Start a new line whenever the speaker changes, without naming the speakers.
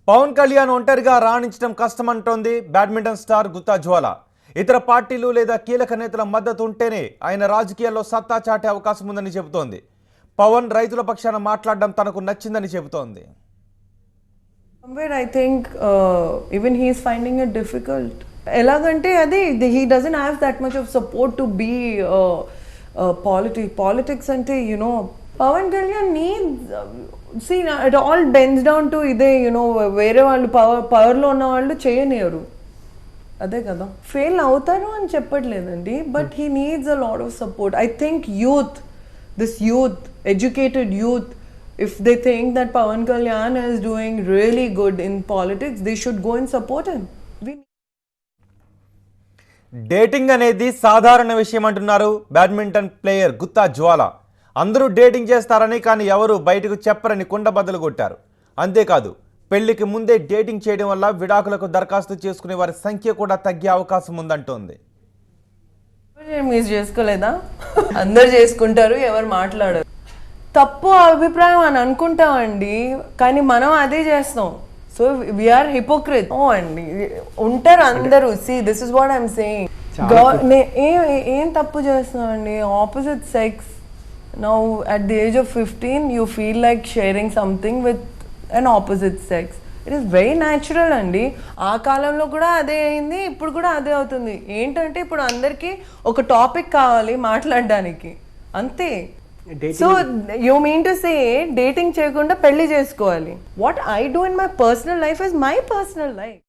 పవన్ కళ్యాణ్ ఒంటరిగా రాణించడం కష్టమంటోంది badminton star Gutta Jwala. ఇతర పార్టీలు లేదా కీలక నేతల మద్దతు ఉంటేనే ఆయన రాజకీయాల్లో సత్తా చాటే అవకాశం ఉందని చెబుతోంది. పవన్ రైతుల పక్షాన మాట్లాడడం తనకు నచ్చిందని చెబుతోంది.
Somewhere I think even he is finding it difficult. Elagante adi he doesn't have that much of support to be politics ante Pawan Kalyan needs see it all bends down to ide వేరే వాళ్ళు power లో ఉన్న వాళ్ళు చేయనియరు అదే కదా fail అవుతారు అని చెప్పట్లేదండి but he needs a lot of support. I think this youth educated youth, if they think that Pawan Kalyan is doing really good in politics, they should go and support him.
Dating అనేది సాధారణ విషయం అంటున్నారు badminton player Gutta Jwala. అందరూ dating చేస్తారని కానీ ఎవరు బయటకు చెప్పరని కుండబద్దలు కొట్టారు. అంతేకాదు పెళ్లికి ముందే డేటింగ్ చేయడం వల్ల విడాకులకు దరఖాస్తు చేసుకునే వారి సంఖ్య కూడా తగ్గే అవకాశం ఉందంటోంది.
మీరు చేసుకోలేదా? అందరు చేసుకుంటారు, ఎవరు మాట్లాడరు. తప్పు అభిప్రాయం అని అనుకుంటామండి కానీ మనం అదే చేస్తాం. సో వీఆర్ హిపోక్రిట్ అండి. ఉంటారు అందరూ. See this is what I'm saying. ఏం తప్పు చేస్తున్నామండి? Opposite sex now at the age of 15 you feel like sharing something with an opposite sex. It is very natural అండి. ఆ కాలంలో కూడా అదే అయింది, ఇప్పుడు కూడా అదే అవుతుంది. ఏంటంటే ఇప్పుడు అందరికీ ఒక టాపిక్ కావాలి మాట్లాడడానికి, అంతే. So you mean to say dating చేయకుండా పెళ్లి చేసుకోవాలి. What I do in my personal life is my personal life.